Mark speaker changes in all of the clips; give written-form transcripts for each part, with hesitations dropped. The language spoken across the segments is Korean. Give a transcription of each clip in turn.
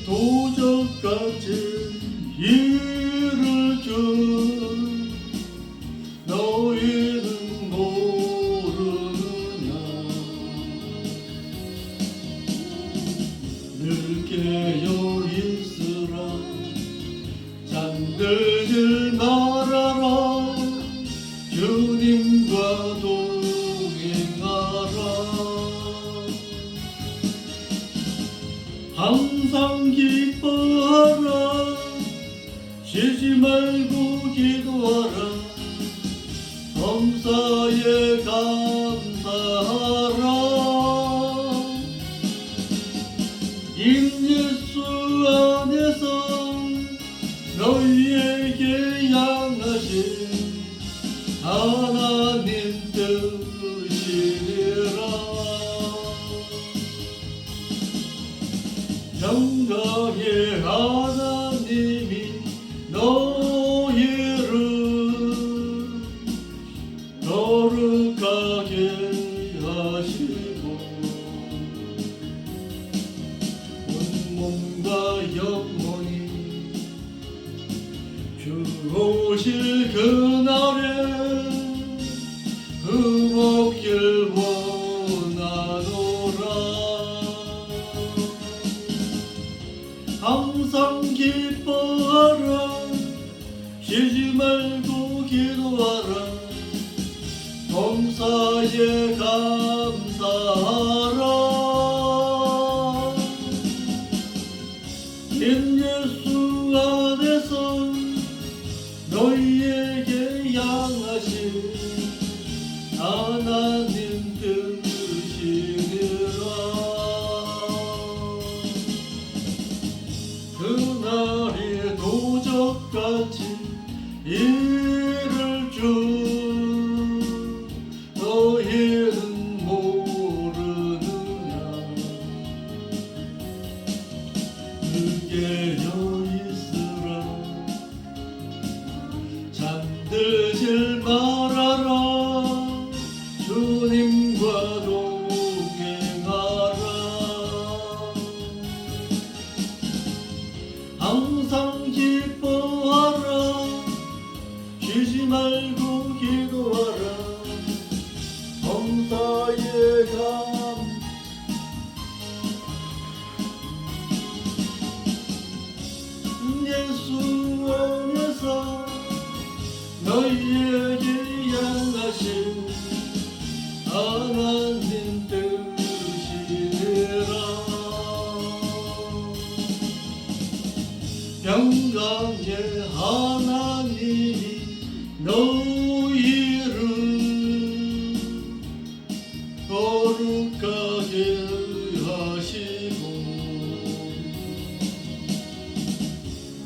Speaker 1: 도적같이 일을 준 너희는 모르느냐. 늘 깨어 있으라. 잠들질 말아라. 주님과 동행하라. 항상 기뻐하라. 쉬지 말고 기도하라. 범사에 감사하라. 인 예수 안에서 너희에게 향하신 하나님 뜻이니라. 영광의 하나님이 너희를 거룩하게 하시고 온몸과 영혼이 주 오실 그날에 흠없길 원하노라. 항상 기뻐하라. 쉬지 말고 기도하라. 범사에 감사하라. 인 예수 안에서 너희에게 향하신 하나님 뜻이니라. 그날이 도적같이 일을 준 너희는 모르느냐. 늘 깨어 있으라. 잠들질 말아라. 주님과 동행하라. 항상 기뻐하라. 쉬지 말고 기도하라. 범사에 예수 안에서 너희에게 향하신 하나님 뜻이니라. 영광의 하나님이 너희를 거룩하게 하시고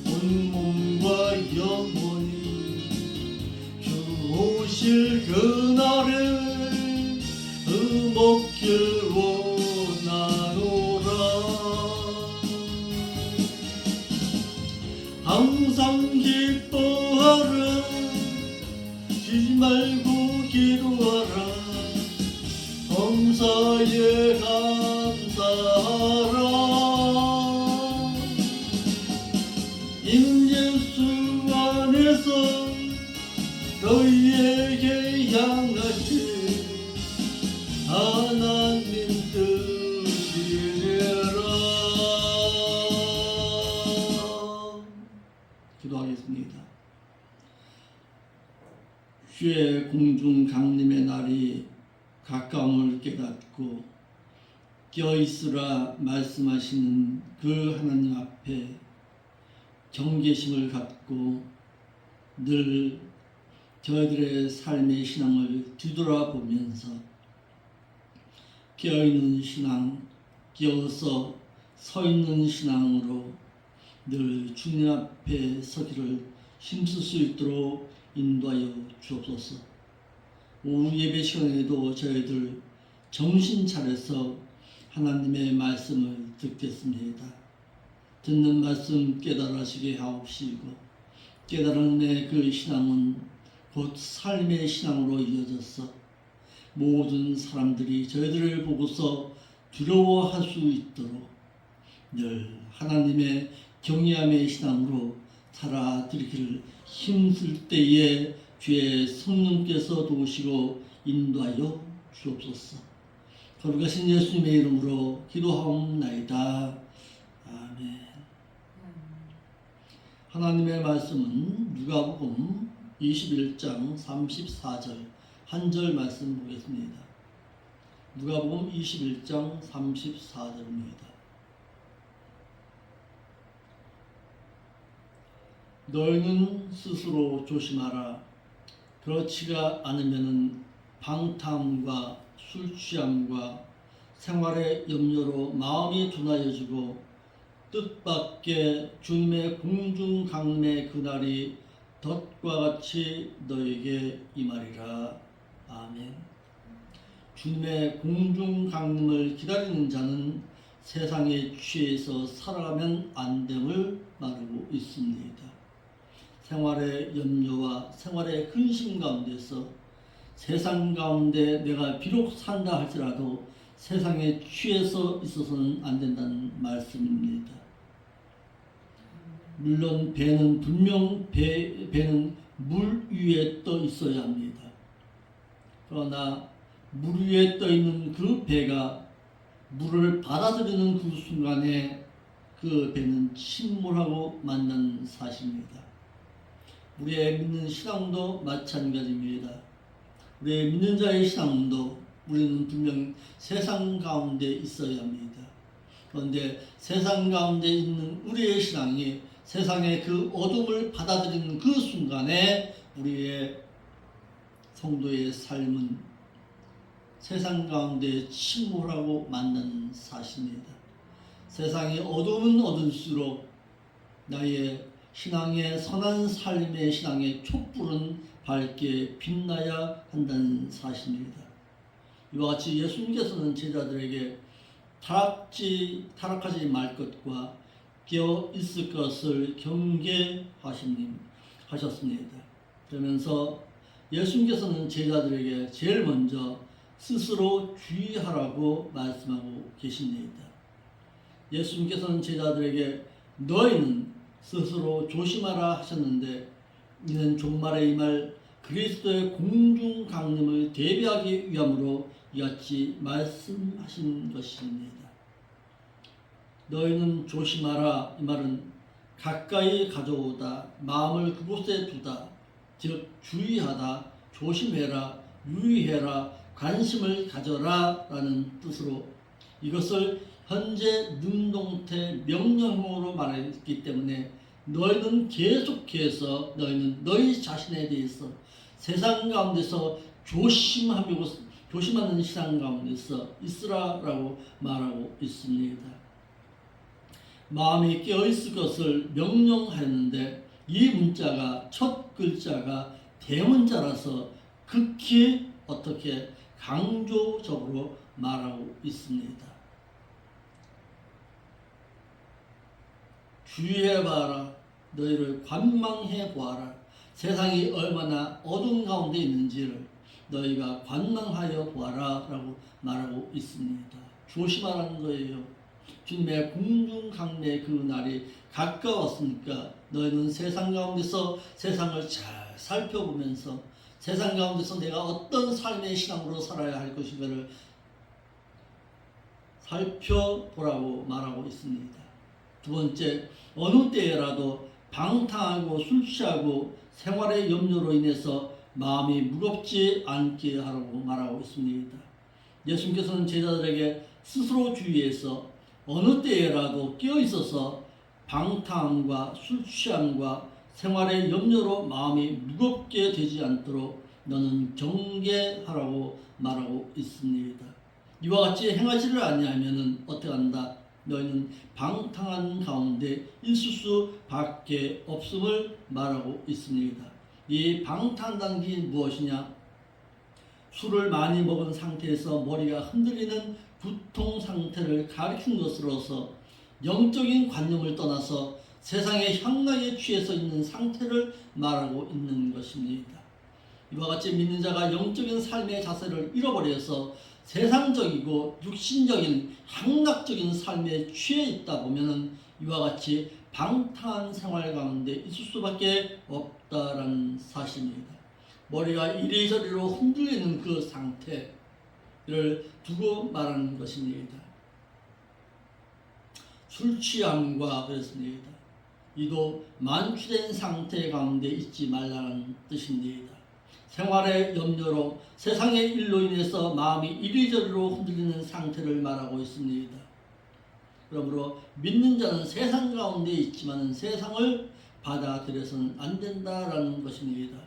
Speaker 1: 온몸과 영혼이 주 오실 그날에 흠없길 원하노라. 항상 기뻐하라. 쉬지 말고 기도하라. 범사에 감사하라. 인 예수 안에서 너희에게 향하신 하나님 뜻이니라. 기도하겠습니다. 주의 공중 강림의 날이 가까움을 깨닫고 껴있으라 말씀하시는 그 하나님 앞에 경계심을 갖고 늘 저희들의 삶의 신앙을 뒤돌아보면서 깨어있는 신앙, 깨어서 서 있는 신앙으로 늘 주님 앞에 서기를 힘쓸 수 있도록 인도하여 주옵소서. 오후 예배 시간에도 저희들 정신 차려서 하나님의 말씀을 듣겠습니다. 듣는 말씀 깨달으시게 하옵시고 깨달음의 그 신앙은 곧 삶의 신앙으로 이어져서 모든 사람들이 저희들을 보고서 두려워할 수 있도록 늘 하나님의 경외함의 신앙으로 살아들이기를 힘쓸 때에 주의 성령께서 도우시고 인도하여 주옵소서. 거룩하신 예수님의 이름으로 기도하옵나이다. 아멘. 하나님의 말씀은 누가복음 21장 34절 한 절 말씀 보겠습니다. 누가복음 21장 34절입니다. 너희는 스스로 조심하라. 그렇지가 않으면 방탕과 술 취함과 생활의 염려로 마음이 둔하여지고 뜻밖의 주님의 공중 강림의 그날이 덫과 같이 너에게 임하리라. 아멘. 주님의 공중 강림을 기다리는 자는 세상에 취해서 살아가면 안 됨을 말하고 있습니다. 생활의 염려와 생활의 근심 가운데서 세상 가운데 내가 비록 산다 할지라도 세상에 취해서 있어서는 안 된다는 말씀입니다. 물론 배는 분명 배는 물 위에 떠 있어야 합니다. 그러나 물 위에 떠 있는 그 배가 물을 받아들이는 그 순간에 그 배는 침몰하고 만난 사실입니다. 우리의 믿는 신앙도 마찬가지입니다. 우리의 믿는 자의 신앙도 우리는 분명 세상 가운데 있어야 합니다. 그런데 세상 가운데 있는 우리의 신앙이 세상의 그 어둠을 받아들이는 그 순간에 우리의 성도의 삶은 세상 가운데 침몰하고 만나는 사실입니다. 세상이 어두우면 어두울수록 나의 신앙의 선한 삶의 신앙의 촛불은 밝게 빛나야 한다는 사실입니다. 이와 같이 예수님께서는 제자들에게 타락하지 말 것과 깨어 있을 것을 경계하셨습니다. 그러면서 예수님께서는 제자들에게 제일 먼저 스스로 주의하라고 말씀하고 계십니다. 예수님께서는 제자들에게 너희는 스스로 조심하라 하셨는데 이는 종말에 임할 그리스도의 공중 강림을 대비하기 위함으로 이같이 말씀하신 것입니다. 너희는 조심하라. 이 말은 가까이 가져오다, 마음을 그곳에 두다, 즉 주의하다, 조심해라, 유의해라, 관심을 가져라 라는 뜻으로 이것을 현재 능동태 명령형으로 말했기 때문에 너희는 계속해서 너희는 너희 자신에 대해서 세상 가운데서 조심하는 신앙 가운데서 있으라라고 말하고 있습니다. 마음이 깨어있을 것을 명령하였는데 이 문자가 첫 글자가 대문자라서 극히 어떻게 강조적으로 말하고 있습니다. 주의해봐라. 너희를 관망해 보아라. 세상이 얼마나 어두운 가운데 있는지를 너희가 관망하여 보아라 라고 말하고 있습니다. 조심하라는 거예요. 주님의 공중 강림의 그 날이 가까웠으니까 너희는 세상 가운데서 세상을 잘 살펴보면서 세상 가운데서 내가 어떤 삶의 신앙으로 살아야 할 것인가를 살펴보라고 말하고 있습니다. 두 번째, 어느 때라도 방탕하고 술 취하고 생활의 염려로 인해서 마음이 무겁지 않게 하라고 말하고 있습니다. 예수님께서는 제자들에게 스스로 주의해서 어느 때라도 깨어있어서 방탕함과 술 취함과 생활의 염려로 마음이 무겁게 되지 않도록 너는 경계하라고 말하고 있습니다. 이와 같이 행하지를 아니하면 어떻게 한다? 너희는 방탕한 가운데 있을 수밖에 없음을 말하고 있습니다. 이 방탕한 게 무엇이냐? 술을 많이 먹은 상태에서 머리가 흔들리는 두통 상태를 가리킨 것으로서 영적인 관념을 떠나서 세상의 향락에 취해서 있는 상태를 말하고 있는 것입니다. 이와 같이 믿는 자가 영적인 삶의 자세를 잃어버려서 세상적이고 육신적인 향락적인 삶에 취해 있다 보면은 이와 같이 방탕한 생활 가운데 있을 수밖에 없다라는 사실입니다. 머리가 이리저리로 흔들리는 그 상태를 두고 말하는 것입니다. 술 취함과 그렇습니다. 이도 만취된 상태 가운데 있지 말라는 뜻입니다. 생활의 염려로 세상의 일로 인해서 마음이 이리저리로 흔들리는 상태를 말하고 있습니다. 그러므로 믿는 자는 세상 가운데 있지만 세상을 받아들여서는 안 된다라는 것입니다.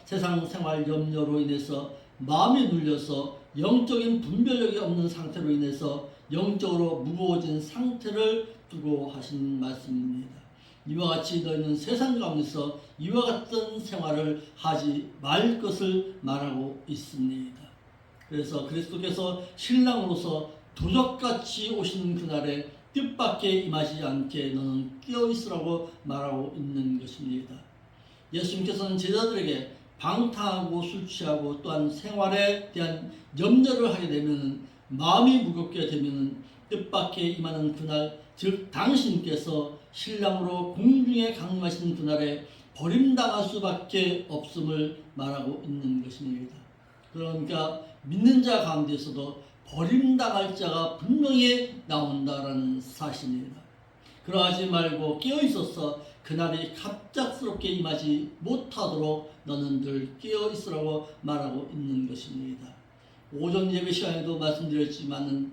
Speaker 1: 세상 생활 염려로 인해서 마음이 눌려서 영적인 분별력이 없는 상태로 인해서 영적으로 무거워진 상태를 두고 하신 말씀입니다. 이와 같이 너희는 세상 가운데서 이와 같은 생활을 하지 말 것을 말하고 있습니다. 그래서 그리스도께서 신랑으로서 도적같이 오시는 그날에 뜻밖에 임하지 않게 너는 깨어있으라고 말하고 있는 것입니다. 예수님께서는 제자들에게 방탕하고 술 취하고 또한 생활에 대한 염려를 하게 되면 마음이 무겁게 되면 뜻밖에 임하는 그날, 즉 당신께서 신랑으로 공중에 강림하신 그날에 버림당할 수밖에 없음을 말하고 있는 것입니다. 그러니까 믿는 자 가운데서도 버림당할 자가 분명히 나온다라는 사실입니다. 그러하지 말고 깨어있어서 그날이 갑작스럽게 임하지 못하도록 너는 늘 깨어있으라고 말하고 있는 것입니다. 오전 예배 시간에도 말씀드렸지만은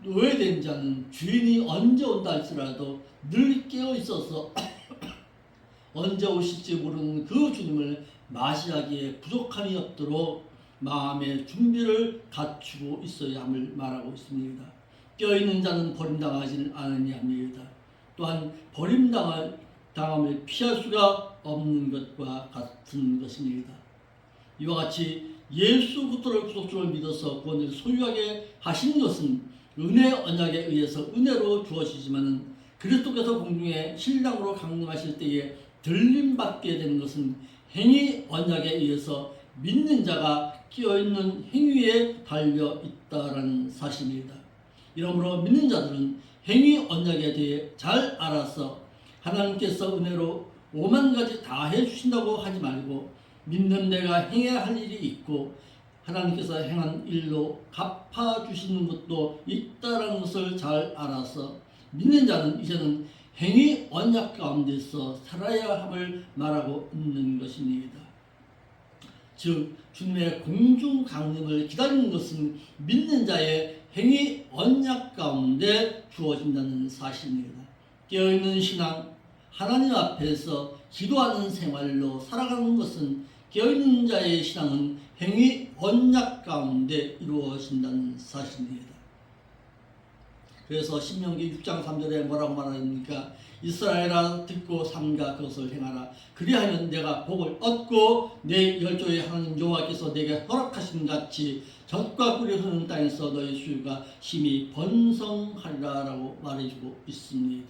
Speaker 1: 노예된 자는 주인이 언제 온다 할지라도 늘 깨어있어서 언제 오실지 모르는 그 주님을 맞이하기에 부족함이 없도록 마음의 준비를 갖추고 있어야 함을 말하고 있습니다. 깨어있는 자는 버림당하지 않으니합니다. 또한 버림당함을 피할 수가 없는 것과 같은 것입니다. 이와 같이 예수 그리스도를 구속주를 믿어서 구원을 소유하게 하신 것은 은혜 언약에 의해서 은혜로 주어지지만 그리스도께서 공중에 신랑으로 강림하실 때에 들림받게 되는 것은 행위 언약에 의해서 믿는 자가 끼어있는 행위에 달려 있다라는 사실입니다. 이러므로 믿는 자들은 행위 언약에 대해 잘 알아서 하나님께서 은혜로 5만 가지 다 해주신다고 하지 말고 믿는 내가 행해야 할 일이 있고 하나님께서 행한 일로 갚아주시는 것도 있다는 것을 잘 알아서 믿는 자는 이제는 행위 언약 가운데서 살아야 함을 말하고 있는 것입니다. 즉 주님의 공중 강림을 기다리는 것은 믿는 자의 행위 언약 가운데 주어진다는 사실입니다. 깨어있는 신앙, 하나님 앞에서 기도하는 생활로 살아가는 것은 깨어있는 자의 신앙은 행위 언약 가운데 이루어진다는 사실입니다. 그래서 신명기 6장 3절에 뭐라고 말합니까? 이스라엘아 듣고 삼가 그것을 행하라. 그리하면 내가 복을 얻고 내 열조의 하나님 여호와께서 내게 허락하신 같이 젖과 꿀이 흐르는 땅에서 너희 수유가 심히 번성하리라 라고 말해주고 있습니다.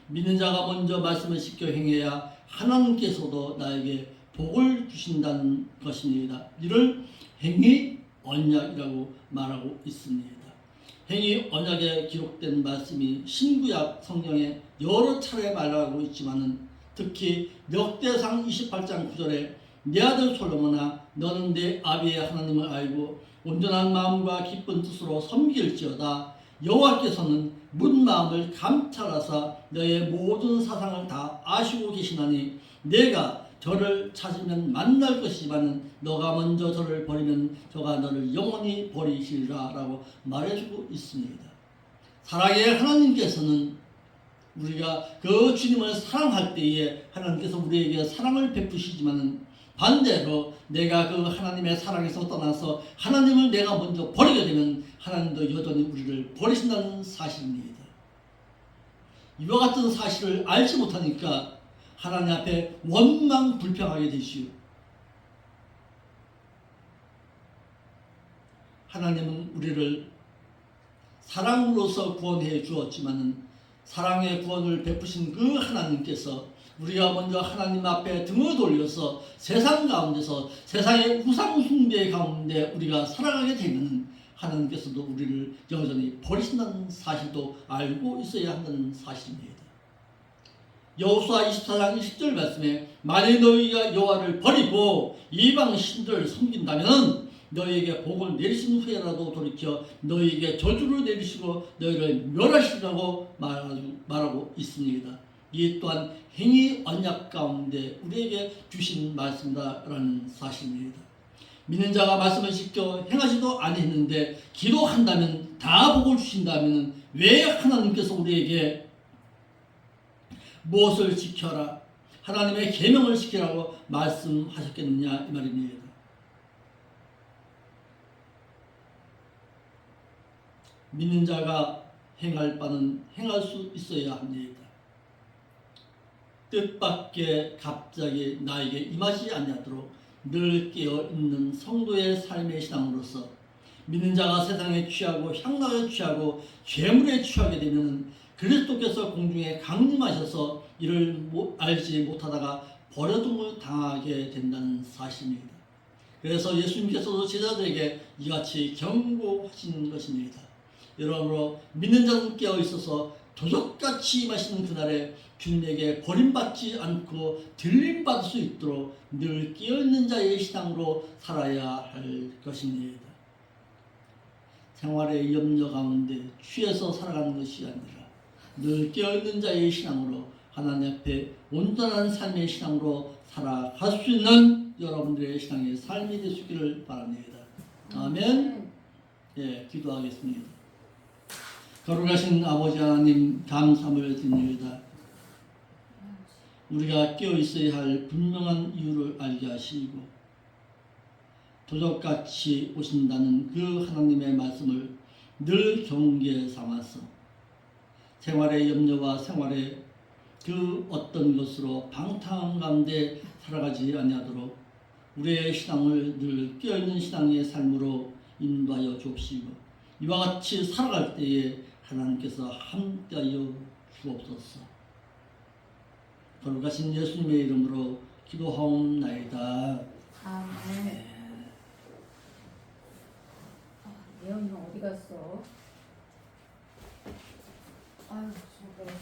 Speaker 1: 믿는 자가 먼저 말씀을 지켜 행해야 하나님께서도 나에게 복을 주신다는 것입니다. 이를 행위 언약이라고 말하고 있습니다. 행위 언약에 기록된 말씀이 신구약 성경에 여러 차례 말하고 있지만은 특히 역대상 28장 9절에 내 아들 솔로몬아 너는 내 아비의 하나님을 알고 온전한 마음과 기쁜 뜻으로 섬길지어다. 여호와께서는 문 마음을 감찰하사 너의 모든 사상을 다 아시고 계시나니 내가 저를 찾으면 만날 것이지만 너가 먼저 저를 버리면 저가 너를 영원히 버리시리라 라고 말해주고 있습니다. 사랑의 하나님께서는 우리가 그 주님을 사랑할 때에 하나님께서 우리에게 사랑을 베푸시지만 반대로 내가 그 하나님의 사랑에서 떠나서 하나님을 내가 먼저 버리게 되면 하나님도 여전히 우리를 버리신다는 사실입니다. 이와 같은 사실을 알지 못하니까 하나님 앞에 원망 불평하게 되시오. 하나님은 우리를 사랑으로서 구원해 주었지만 사랑의 구원을 베푸신 그 하나님께서 우리가 먼저 하나님 앞에 등을 돌려서 세상 가운데서 세상의 우상 숭배 가운데 우리가 살아가게 되면 하나님께서도 우리를 여전히 버리신다는 사실도 알고 있어야 한다는 사실입니다. 여호수아 24장 10절 말씀에 만일 너희가 여호와를 버리고 이방 신들을 섬긴다면 너희에게 복을 내리신 후에라도 돌이켜 너희에게 저주를 내리시고 너희를 멸하시라고 말하고 있습니다. 이 또한 행위 언약 가운데 우리에게 주신 말씀이다라는 사실입니다. 믿는 자가 말씀을 지켜 행하지도 아니했는데 기도한다면 다 복을 주신다면 왜 하나님께서 우리에게 무엇을 지켜라 하나님의 계명을 지키라고 말씀하셨겠느냐 이 말입니다. 믿는 자가 행할 바는 행할 수 있어야 합니다. 뜻밖의 갑자기 나에게 임하지 아니하도록 늘 깨어있는 성도의 삶의 신앙으로서 믿는 자가 세상에 취하고 향락에 취하고 죄물에 취하게 되면 그리스도께서 공중에 강림하셔서 이를 알지 못하다가 버려둠을 당하게 된다는 사실입니다. 그래서 예수님께서도 제자들에게 이같이 경고하신 것입니다. 여러분으로 믿는 자는 깨어 있어서 도적같이 임하시는 그날에 주님에게 버림받지 않고 들림받을 수 있도록 늘 깨어있는 자의 신앙으로 살아야 할 것입니다. 생활의 염려 가운데 취해서 살아가는 것이 아니라 늘 깨어있는 자의 신앙으로 하나님 앞에 온전한 삶의 신앙으로 살아갈 수 있는 여러분들의 신앙의 삶이 되시기를 바랍니다. 아멘. 예, 기도하겠습니다. 거룩하신 아버지 하나님 감사함을 드립니다. 우리가 깨어 있어야 할 분명한 이유를 알게 하시고 도적같이 오신다는 그 하나님의 말씀을 늘 경계 삼아서 생활의 염려와 생활의 그 어떤 것으로 방탕한 가운데 살아가지 아니하도록 우리의 신앙을 늘 깨어있는 신앙의 삶으로 인도하여 주옵시고 이와 같이 살아갈 때에 하나님께서 함께하여 주옵소서. 거룩하신 예수님의 이름으로 기도하옵나이다.
Speaker 2: 아멘. 예언이는 어디 갔어? 아유, 정말.